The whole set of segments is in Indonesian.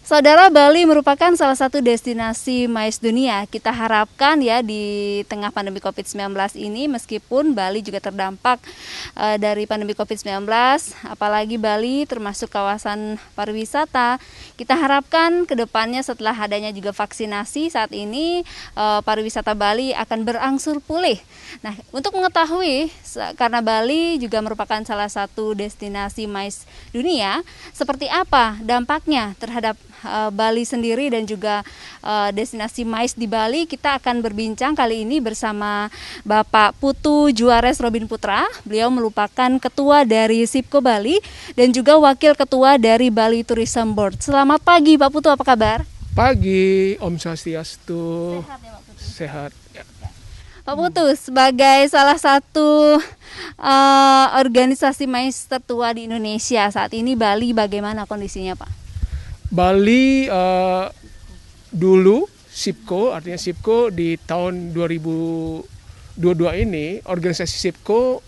Saudara, Bali merupakan salah satu destinasi MICE dunia. Kita harapkan ya di tengah pandemi COVID-19 ini, meskipun Bali juga terdampak dari pandemi COVID-19, apalagi Bali termasuk kawasan pariwisata, kita harapkan ke depannya setelah adanya juga vaksinasi saat ini, pariwisata Bali akan berangsur pulih. Nah, untuk mengetahui, karena Bali juga merupakan salah satu destinasi MICE dunia, seperti apa dampaknya terhadap Bali sendiri dan juga destinasi MICE di Bali, kita akan berbincang kali ini bersama Bapak Putu Juares Robin Putra. Beliau merupakan ketua dari SIPCO Bali dan juga wakil ketua dari Bali Tourism Board. Selamat pagi Pak Putu, apa kabar? Pagi, Om Swastiastu. Sehat ya Pak Putu? Sehat. Ya. Pak Putu, sebagai salah satu organisasi MICE tertua di Indonesia, saat ini Bali bagaimana kondisinya Pak? Bali dulu SIPCO, artinya SIPCO di tahun 2022 ini, organisasi SIPCO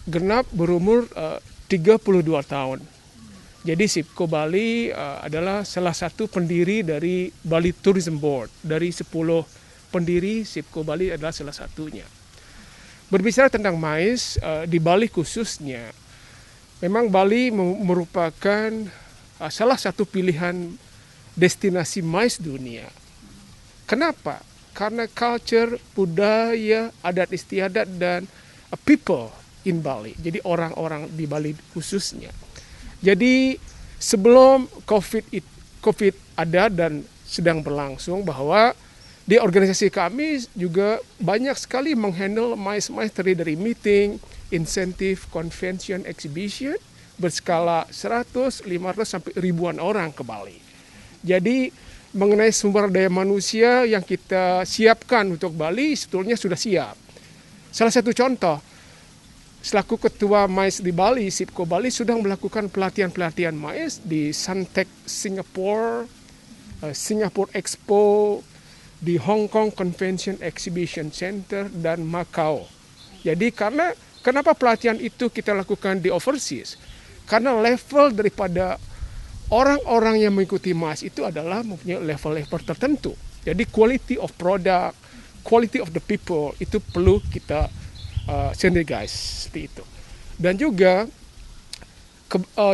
genap berumur 32 tahun. Jadi SIPCO Bali adalah salah satu pendiri dari Bali Tourism Board. Dari 10 pendiri, SIPCO Bali adalah salah satunya. Berbicara tentang MICE, di Bali khususnya, memang Bali merupakan salah satu pilihan destinasi MICE dunia. Kenapa? Karena culture, budaya, adat istiadat, dan people in Bali. Jadi orang-orang di Bali khususnya. Jadi sebelum COVID ada dan sedang berlangsung, bahwa di organisasi kami juga banyak sekali menghandle MICE terdiri dari meeting, insentif, convention, exhibition, berskala 100, 500 sampai ribuan orang ke Bali. Jadi mengenai sumber daya manusia yang kita siapkan untuk Bali sebetulnya sudah siap. Salah satu contoh, selaku ketua MICE di Bali, SIPCO Bali sudah melakukan pelatihan-pelatihan MICE di Suntec Singapore, Singapore Expo, di Hong Kong Convention Exhibition Center, dan Macau. Jadi kenapa pelatihan itu kita lakukan di overseas? Karena level daripada orang-orang yang mengikuti MICE itu adalah mempunyai level-level tertentu. Jadi quality of product, quality of the people itu perlu kita synergize seperti itu. Dan juga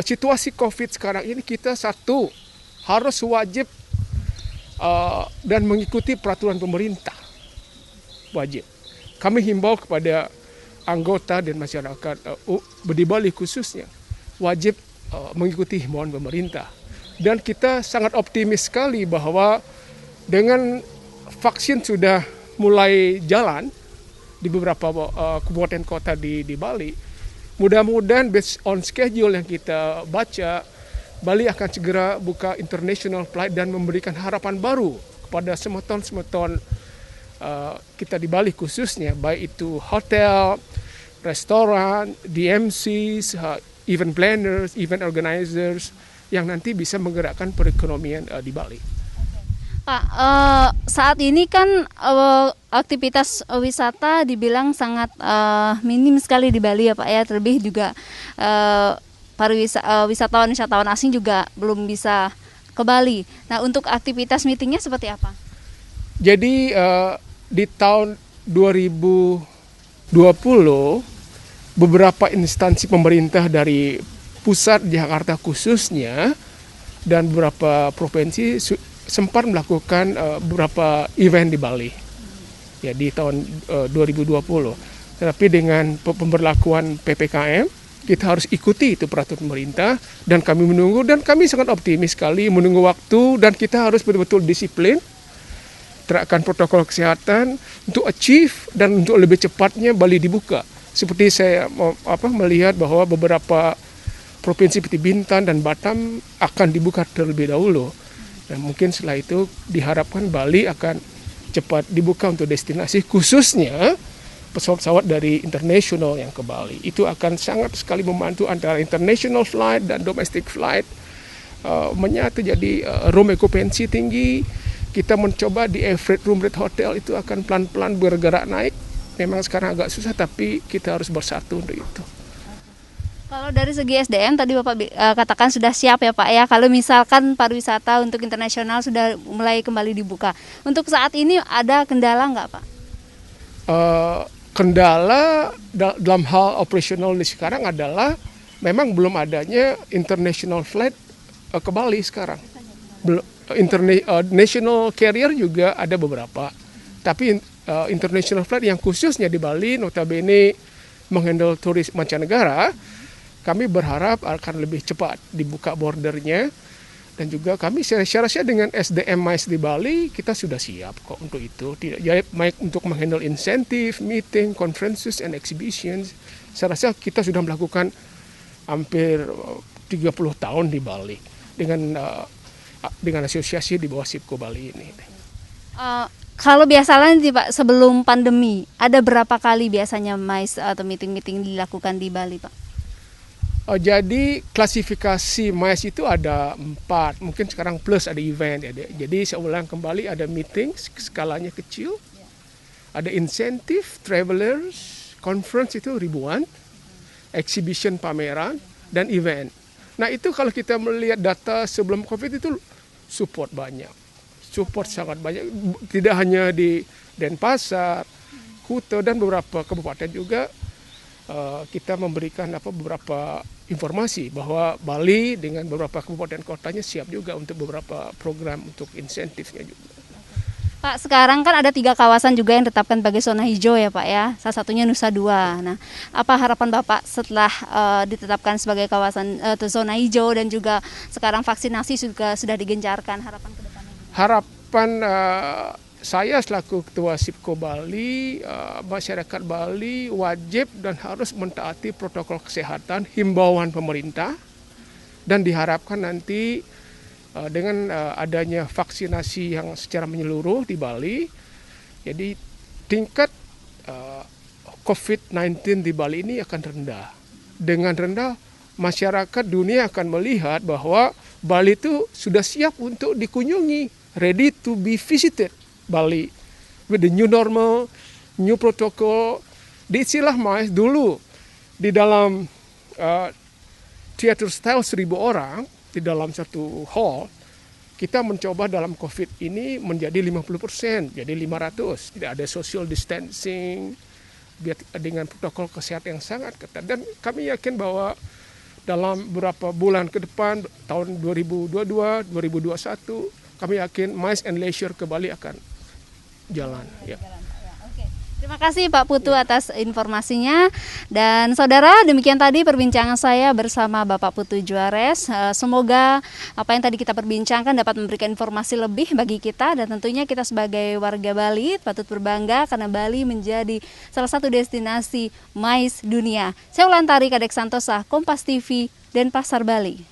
situasi COVID sekarang ini kita harus wajib dan mengikuti peraturan pemerintah. Wajib. Kami himbau kepada anggota dan masyarakat di Bali khususnya wajib mengikuti himbauan pemerintah. Dan kita sangat optimis sekali bahwa dengan vaksin sudah mulai jalan di beberapa kabupaten kota di Bali, mudah-mudahan based on schedule yang kita baca, Bali akan segera buka international flight dan memberikan harapan baru kepada semeton-semeton kita di Bali khususnya, baik itu hotel, restoran, DMCs, event planners, event organizers, yang nanti bisa menggerakkan perekonomian di Bali. Pak, saat ini kan aktivitas wisata dibilang sangat minim sekali di Bali ya Pak ya, terlebih juga wisatawan asing juga belum bisa ke Bali. Nah, untuk aktivitas meetingnya seperti apa? Jadi di tahun 2020 beberapa instansi pemerintah dari pusat Jakarta khususnya dan beberapa provinsi sempat melakukan beberapa event di Bali ya di tahun 2020. Tetapi dengan pemberlakuan PPKM kita harus ikuti itu peraturan pemerintah, dan kami menunggu, dan kami sangat optimis sekali menunggu waktu, dan kita harus betul-betul disiplin terapkan protokol kesehatan untuk achieve dan untuk lebih cepatnya Bali dibuka. Seperti saya melihat bahwa beberapa provinsi seperti Bintan dan Batam akan dibuka terlebih dahulu. Dan mungkin setelah itu diharapkan Bali akan cepat dibuka untuk destinasi, khususnya pesawat-pesawat dari internasional yang ke Bali. Itu akan sangat sekali membantu antara international flight dan domestic flight menyatu jadi room occupancy tinggi. Kita mencoba di average room rate hotel itu akan pelan-pelan bergerak naik. Memang sekarang agak susah, tapi kita harus bersatu untuk itu. Kalau dari segi SDM tadi Bapak katakan sudah siap ya Pak ya. Kalau misalkan pariwisata untuk internasional sudah mulai kembali dibuka. Untuk saat ini ada kendala nggak Pak? Kendala dalam hal operasional di sekarang adalah memang belum adanya international flight ke Bali sekarang. Belum, national carrier juga ada beberapa, tapi international flight yang khususnya di Bali notabene menghandle turis mancanegara, kami berharap akan lebih cepat dibuka bordernya. Dan juga kami saya rasa dengan SDM MICE di Bali kita sudah siap kok untuk itu. Tidak jadi baik untuk menghandle insentif, meeting, conferences and exhibitions. Saya rasa kita sudah melakukan hampir 30 tahun di Bali dengan asosiasi di bawah SIPCO Bali ini. Kalau biasanya nih Pak, sebelum pandemi ada berapa kali biasanya MICE atau meeting-meeting dilakukan di Bali Pak? Jadi klasifikasi MICE itu ada 4, mungkin sekarang plus ada event ya. Jadi saya ulang kembali, ada meeting skalanya kecil, ada insentif, travelers, conference itu ribuan, exhibition pameran, dan event. Nah itu kalau kita melihat data sebelum COVID itu support sangat banyak, tidak hanya di Denpasar, Kuta dan beberapa kabupaten juga. Kita memberikan beberapa informasi bahwa Bali dengan beberapa kabupaten kotanya siap juga untuk beberapa program untuk insentifnya juga. Pak, sekarang kan ada 3 kawasan juga yang ditetapkan sebagai zona hijau ya Pak ya, salah satunya Nusa Dua. Nah, apa harapan Bapak setelah ditetapkan sebagai kawasan zona hijau dan juga sekarang vaksinasi juga sudah digencarkan, harapan ke depannya? Harapan saya selaku Ketua SIPCO Bali, masyarakat Bali wajib dan harus mentaati protokol kesehatan, himbauan pemerintah, dan diharapkan nanti dengan adanya vaksinasi yang secara menyeluruh di Bali, jadi tingkat COVID-19 di Bali ini akan rendah. Dengan rendah, masyarakat dunia akan melihat bahwa Bali itu sudah siap untuk dikunjungi, ready to be visited. Bali with the new normal, new protocol. Di istilah MICE dulu di dalam theater style 1.000 orang di dalam satu hall, kita mencoba dalam COVID ini menjadi 50%, jadi 500. Tidak ada social distancing dengan protokol kesehatan yang sangat ketat. Dan kami yakin bahwa dalam beberapa bulan ke depan, tahun 2022, 2021, kami yakin MICE and Leisure ke Bali akan jalan. Ya. Oke. Terima kasih Pak Putu atas informasinya. Dan saudara, demikian tadi perbincangan saya bersama Bapak Putu Juarez. Semoga apa yang tadi kita perbincangkan dapat memberikan informasi lebih bagi kita, dan tentunya kita sebagai warga Bali patut berbangga karena Bali menjadi salah satu destinasi MICE dunia. Saya Ulantari Kadek Santosa, Kompas TV, Denpasar, Bali.